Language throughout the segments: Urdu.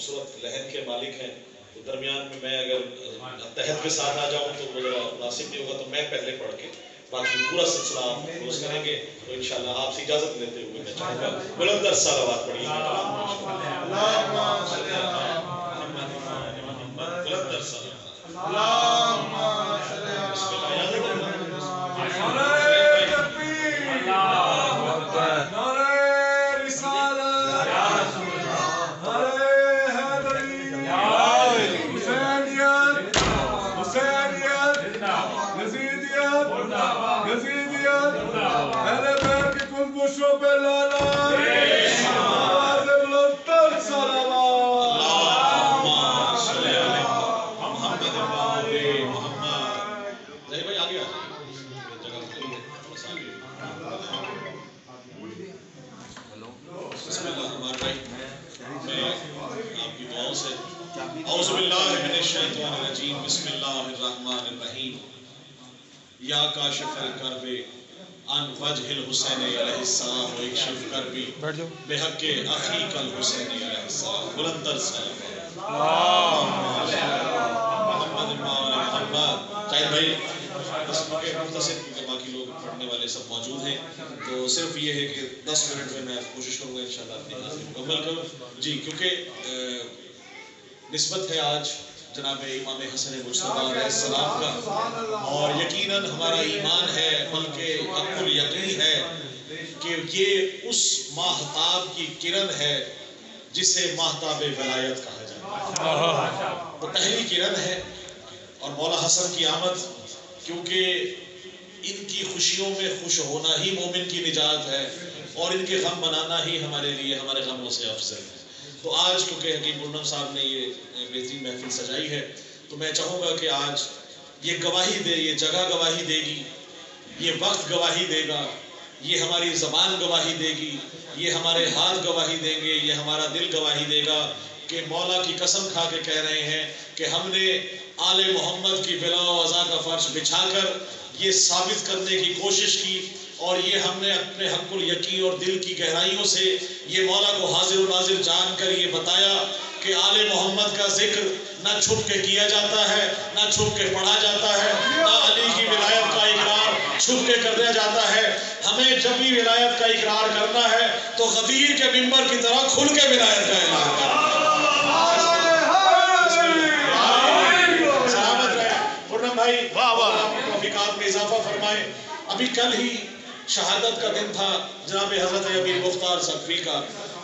خوبصورت لہن کے مالک ہیں، تو درمیان میں میں اگر تحت کے ساتھ آ جاؤں تو وہ ذرا مناسب نہیں ہوگا، تو میں پہلے پڑھ کے باقی پورا سلسلہ آپ کلوز کریں گے. تو انشاءاللہ آپ سے اجازت لیتے ہوئے میں چاہوں گا بلند صلوات پڑھیے. اعوذ باللہ من الشیطان الرجیم بسم اللہ الرحمن الرحیم. یا کاشف الکرب عن وجہ الحسین علیہ السلام و اکشف کربی بحق اخیک الحسین علیہ السلام. بلندر محمد محمد شاہد بھائی مختصر، کیونکہ باقی لوگ پڑھنے والے سب موجود ہیں، تو صرف یہ ہے کہ 10 منٹ میں میں کوشش کروں گا انشاءاللہ اپنی حاضری مکمل کروں. جی کیونکہ نسبت ہے آج جناب امام حسن مجتبیٰ علیہ السلام کا، اور یقیناً ہمارا ایمان ہے بلکہ حق الیقین ہے کہ یہ اس ماہتاب کی کرن ہے جسے ماہتاب ولایت کہا جاتا ہے. وہ پہلی کرن ہے، اور مولا حسن کی آمد، کیونکہ ان کی خوشیوں میں خوش ہونا ہی مومن کی نجات ہے، اور ان کے غم منانا ہی ہمارے لیے ہمارے غموں سے افضل ہے. تو آج کیونکہ حکیم پورنم صاحب نے یہ بہترین محفل سجائی ہے، تو میں چاہوں گا کہ آج یہ گواہی دے، یہ جگہ گواہی دے گی، یہ وقت گواہی دے گا، یہ ہماری زبان گواہی دے گی، یہ ہمارے ہاتھ گواہی دیں گے، یہ ہمارا دل گواہی دے گا کہ مولا کی قسم کھا کے کہہ رہے ہیں کہ ہم نے آل محمد کی بلا و وضع کا فرش بچھا کر یہ ثابت کرنے کی کوشش کی، اور یہ ہم نے اپنے حق الیقین اور دل کی گہرائیوں سے یہ مولا کو حاضر و ناظر جان کر یہ بتایا کہ آل محمد کا ذکر نہ چھپ کے کیا جاتا ہے، نہ چھپ کے پڑھا جاتا ہے، نہ علی کی ولایت کا اقرار چھپ کے کر دیا جاتا ہے. ہمیں جب بھی ولایت کا اقرار کرنا ہے تو غدیر کے منبر کی طرح کھل کے ولایت کا اعلان کرنا ہے. سلامت رہے پورنم بھائی، توفیقات میں اضافہ فرمائے. ابھی کل ہی شہادت کا دن تھا جناب حضرت امیر مختار سقفی کا،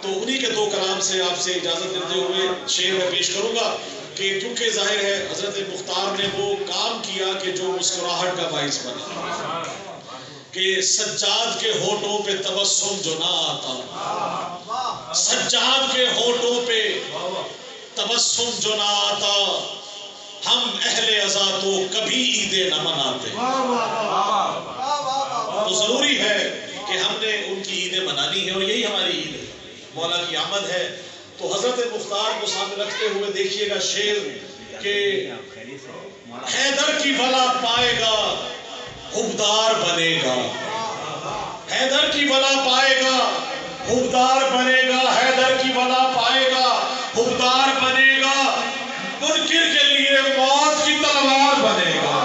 تو انہی کے 2 کلام سے آپ سے اجازت لیتے ہوئے شعر میں پیش کروں گا کہ کیونکہ ظاہر ہے حضرت مختار نے وہ کام کیا کہ جو مسکراہٹ کا باعث بنا، کہ سجاد کے ہونٹوں پہ تبسم جو نہ آتا، سجاد کے ہونٹوں پہ تبسم جو نہ آتا، ہم اہل عزا تو کبھی عیدیں نہ مناتے. تو ضروری ہے کہ ہم نے ان کی عیدیں منانی ہے، اور یہی ہماری عید ہے، مولا کی آمد ہے. تو حضرت مختار کو سامنے رکھتے ہوئے دیکھیے گا شعر کہ حیدر کی ولا پائے گا حبدار بنے گا، حیدر کی ولا پائے گا حبدار بنے گا، حیدر کی ولا پائے گا حبدار بنے گا، منکر کے لیے موت کی تلوار بنے گا.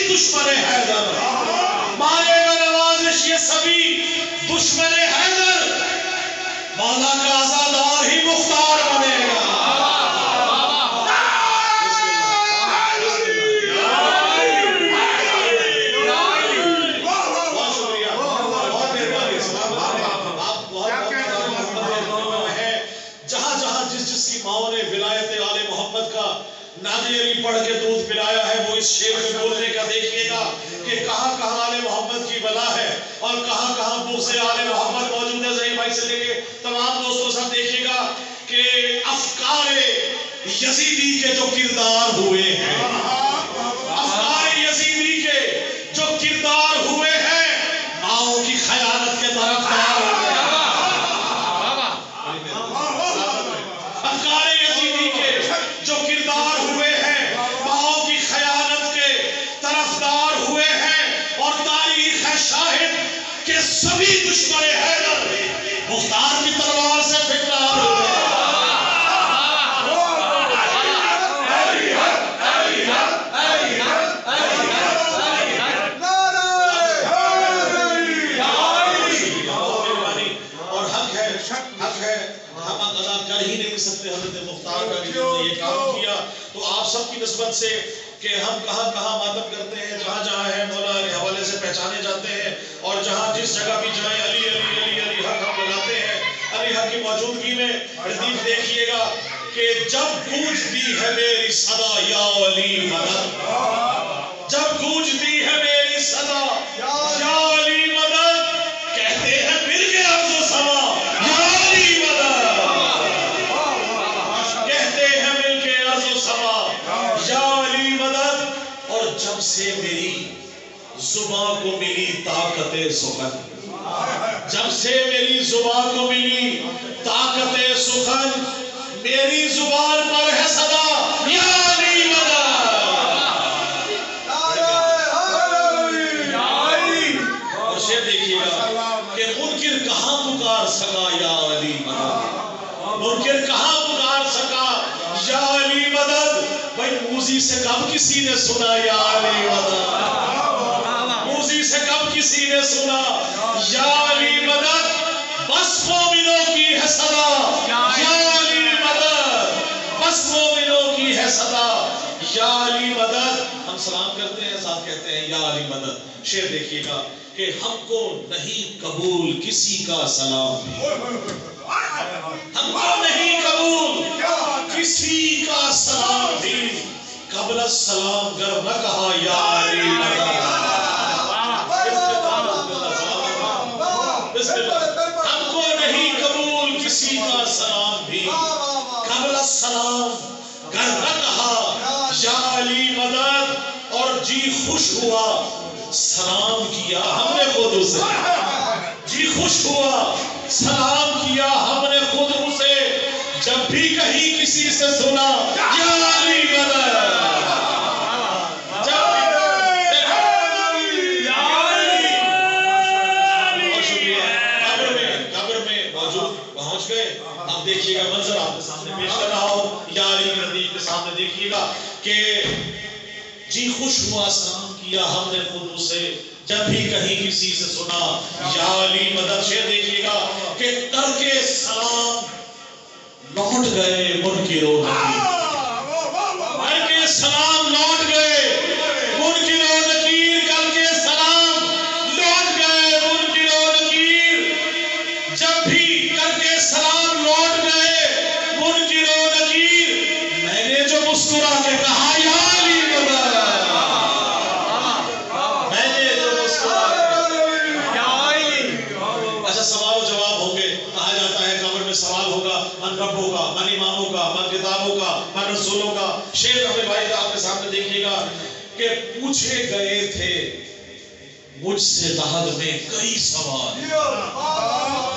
دشمن حیدر مارے گا نوازش، یہ سبھی دشمن حیدر، مولا کا عزادار ہی مختار بنے گا. بہت شکریہ، بہت مہربانی. آپ بہت ہے. جہاں جہاں جس کی ماں نے ولایت آل محمد کا نادی علی پڑھ کے دودھ پلایا ہے، وہ اس شعر میں بولنے کا دیکھیے گا کہ کہاں کہاں آل محمد کی بلا ہے اور کہاں کہاں بغض آل محمد موجود ہے. ظہیر بھائی سے لے کے تمام دوستوں ساتھ دیکھیے گا کہ افکار یزیدی کے جو کردار ہوئے ہیں، افکار یزیدی کے جو کردار ہوئے ہیں، ماؤں کی خیانت کے طرفدار وہی دشمن حیدر مختار کی تلوار سے پھٹکار ہوئے. حضرت مختار کا یہ کام کیا تو آپ سب کی نسبت سے کہ ہم کہاں کہاں ماتم کرتے ہیں، جہاں جہاں ہے مولا کے حوالے سے پہچانے جاتے ہیں، اور جہاں جس جگہ بھی جائیں علی علی علی علی حق ہم بلاتے ہیں. علی حق کی موجودگی میں ردیف دیکھیے گا کہ جب گونجتی ہے میری صدا یا علی مدد، جب گونجتی ہے میری صدا یا علی مدد، کہتے ہیں مل کے عرض و سما یا علی مدد، کہتے ہیں مل کے عرض و سما یا علی مدد. اور جب سے میری زباں کو ملی طاقت سخن، جب سے میری زبان کو ملی طاقت سخن، میری زبان پر ہے صدا یا علی مدد. اور شعر دیکھیے گا کہ منکر کہاں پکار سکا یا علی مدد، منکر کہاں پکار سکا یا علی مدد. بھائی موزی سے کب کسی نے سنا یا علی مدد، موزی سے کب کسی نے سنا یا علی مدد. بس مومنوں کی ہے صدا یا علی مدد، بس مومنوں کی ہے صدا یا علی مدد. ہم سلام کرتے ہیں، ساتھ کہتے ہیں یا علی مدد. شعر دیکھیے گا کہ ہم کو نہیں قبول کسی کا سلام، ہم کو نہیں قبول کسی کا سلام بھی، قبل السلام گر نہ کہا یا علی مدد. ہم کو نہیں قبول کسی کا سلام بھی، قبل السلام گر نہ کہا یا علی مدد. اور جی خوش ہوا سلام کیا ہم نے خود اسے، جی خوش ہوا سلام کیا ہم نے خود اسے، جب بھی کہیں کسی سے سنا یا علی مدد. اب دیکھیے گا منظر آپ کے سامنے پیش کر رہا ہوں، یا علی کی ردیف کے سامنے دیکھیے گا کہ جی خوش ہوا سلام کیا ہم نے خود اسے، جب بھی کہیں کسی سے سنا یا علی مدد. شعر دیکھیے گا کہ کر کے سلام لوٹ گئے منکر و نکیر، کر کے سلام لوٹ گئے منکر و نکیر، کر کے سلام لوٹ گئے منکر و نکیر. جب بھی کر کے سلام لوٹ گئے منکر و نکیر، میں نے جو مسکرا کے کہا یا علی مدد، میں نے جو مسکرا کے یا علی. اچھا سوال و جواب ہوں گے، کہا جاتا ہے قبر میں سوال ہوگا من ربوں کا، من اماموں کا، من کتابوں کا، من رسولوں کا. شعر اپنے بھائی آپ کے سامنے دیکھیے گا کہ پوچھے گئے تھے مجھ سے لحد میں کئی سوال،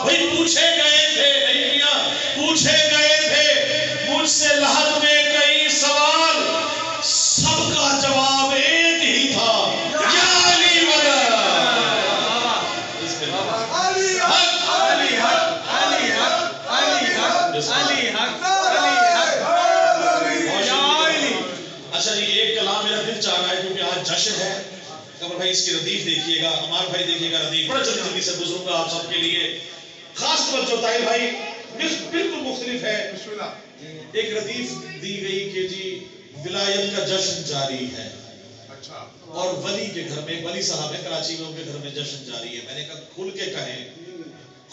بھئی پوچھے گئے تھے، نہیں کیا پوچھے گئے تھے مجھ سے لحد میں کئی سوال، سب کا جواب ایک ہی تھا یا علی مدد. اچھا جی ایک کلام میرا دل چاہ رہا ہے کیونکہ آج جشن ہے. قمر بھائی اس کی ردیف دیکھیے گا، عمار بھائی دیکھیے گا ردیف، بڑا جلدی جلدی سے گزروں گا آپ سب کے لیے. خاص توجہ طاہر بھائی بالکل مختلف ہے. ایک ردیف دی گئی کہ جی ولایت کا جشن جاری ہے، اور ولی کے گھر میں، ولی صاحب ہے کراچی میں، ان کے گھر میں جشن جاری ہے. میں نے کہا کھل کے کہیں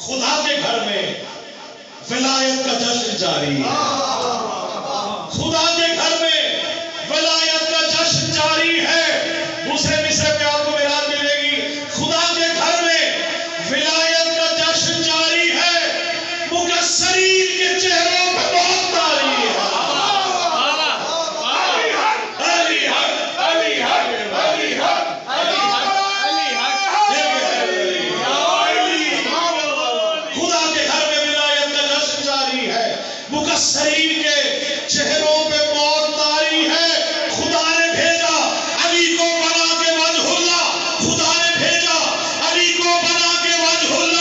خدا کے گھر میں ولایت کا جشن جاری ہے، خدا کے گھر میں ولایت کا جشن جاری ہے. دوسرے مصرے پہ آپ کو میراد ملے گی، خدا کے گھر میں ولایت کا جشن جاری ہے، مقصرین کے چہروں پہ بہت تاری ہے. خدا کے گھر میں ولایت کا جشن جاری ہے، مقصرین کے چہروں پہ موت طاری ہے. خدا نے بھیجا علی کو بنا کے وجہ اللہ، خدا نے بھیجا علی کو بنا کے وجہ اللہ.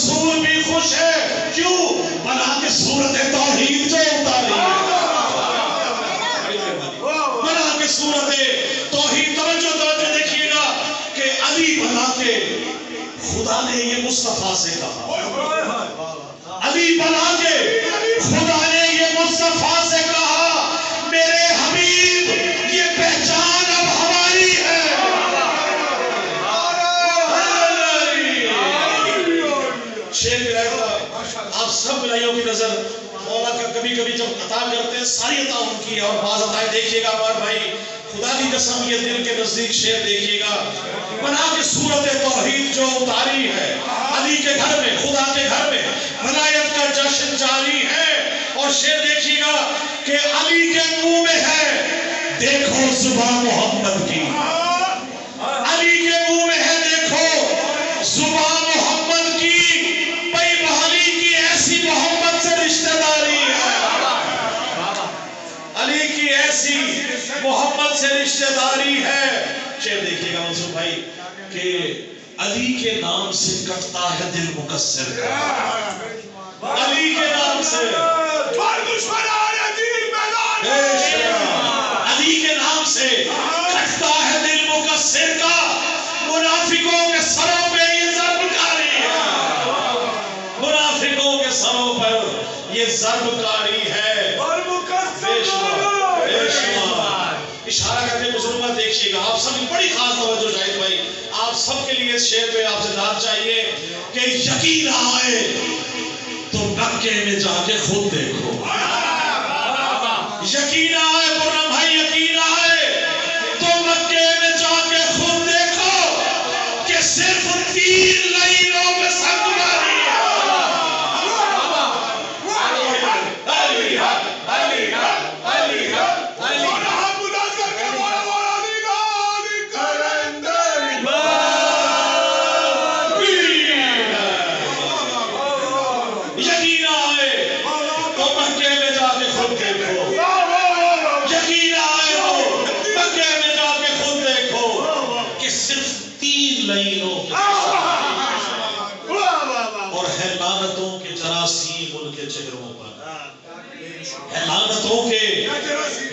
رسول بھی خوش ہے. کیوں؟ بنا کے صورت توحید جو اتاری ہے. بنا کے صورت توحید. توجہ دیکھیے گا کہ علی بنا کے خدا نے یہ مصطفیٰ سے کہا. علی بنا کے خدا نے یہ مصطفیٰ سے کہا میرے حبیب یہ پہچان اب ہماری ہے. آپ سب بلائیوں کی نظر مولا کا کبھی کبھی جب عطا کرتے ہیں ساری عطا ان کی ہے. اور بعض عطائیں دیکھیے گا ہمارے بھائی خدا کی قسم یہ دل کے نزدیک شعر دیکھیے گا. بنا کے صورت توحید جو اتاری ہے علی کے گھر میں, خدا کے گھر میں ولایت کا جشن جاری ہے. اور شعر دیکھیے گا کہ علی کے منہ میں ہے دیکھو زبان محمد کی. علی کے منہ میں ہے دیکھو زبان محمد کی. بھائی علی کی ایسی محمد سے رشتہ داری ہے. علی کی ایسی محمد سے رشتہ داری ہے. شعر دیکھیے گا منصور بھائی کہ علی کے نام سے کٹتا ہے دل مقصر کا. علی کے نام سے علی کے نام سے کٹتا ہے دل مقصر کا. منافقوں کے سروں پہ یہ ضرب کاری ہے. منافقوں کے سروں پر یہ ضرب کاری ہے. اشارہ کرتے بزرگاں دیکھیے گا. آپ سب کی بڑی خاص توجہ شاہد بھائی, آپ سب کے لیے اس شعر پہ آپ سے داد چاہیے کہ یقین آئے تو مکے میں جا کے خود دیکھو. یقین آئے پورا بھائی, یقین آئے تو مکے میں جا کے خود دیکھو کہ صرف 3 لائنوں میں سب تمہاری ہے. علی حق علی حق علی حق علی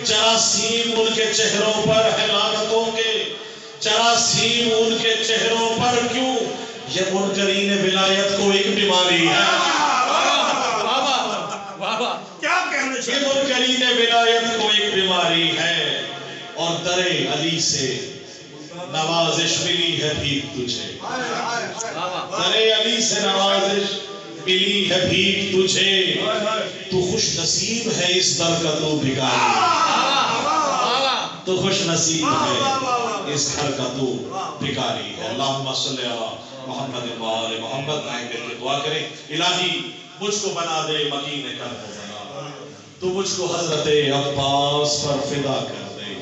جراثیم ان کے چہروں پر ہے. لعنتوں کے جراثیم ان کے چہروں پر. کیوں؟ یہ منکرین ولایت کو ایک بیماری ہے. یہ منکرین ولایت کو ایک بیماری ہے. اور در علی سے نوازش ملی ہے بھیک تجھے. در علی سے نوازش ملی ہے بھیک تجھے. تو خوش نصیب ہے اس در کا تو بھکاری. تو خوش نصیب ہے اس گھر کا تو بھکاری ہے. اللہم صلی علی محمد و آل محمد. آئیں گے کہ دعا کریں الہی مجھ کو بنا دے مکین قلب بنا. تو مجھ کو حضرت عباس پر فدا کر دے.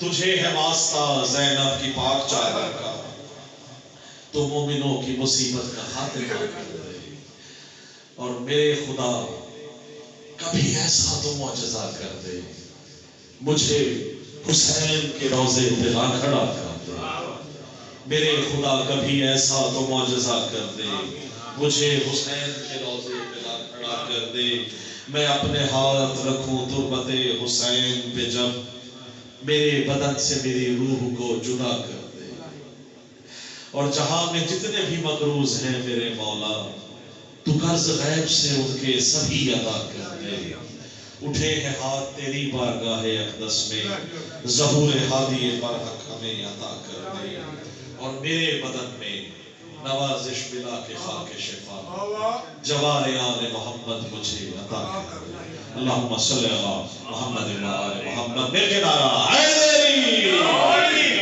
تجھے ہے واسطہ زینب کی پاک چادر کا. تو مومنوں کی مصیبت کا خاتمہ کر دے. اور میرے خدا کبھی ایسا تو معجزہ کر دے مجھے حسین کے روضے پہ کھڑا کر دے. میرے خدا کبھی ایسا تو معجزہ کر دے مجھے حسین کے روضے پہ کھڑا کر دے. میں اپنے ہاتھ رکھوں تربت حسین پہ جب میرے بدن سے میری روح کو جدا کر دے. اور جہاں میں جتنے بھی مقروض ہیں میرے مولا تو قرض غیب سے ان کے سبھی ادا کر دے. اٹھے ہیں ہاتھ تیری بارگاہ اقدس میں ظہور ہادی برحق ہمیں عطا کر دے. اور میرے بدن میں نوازش ملا کے خاک شفا جوار آل محمد مجھے عطا کر دے. اللہم صلی علی محمد و آل محمد. مل کے نعرہ حیدری.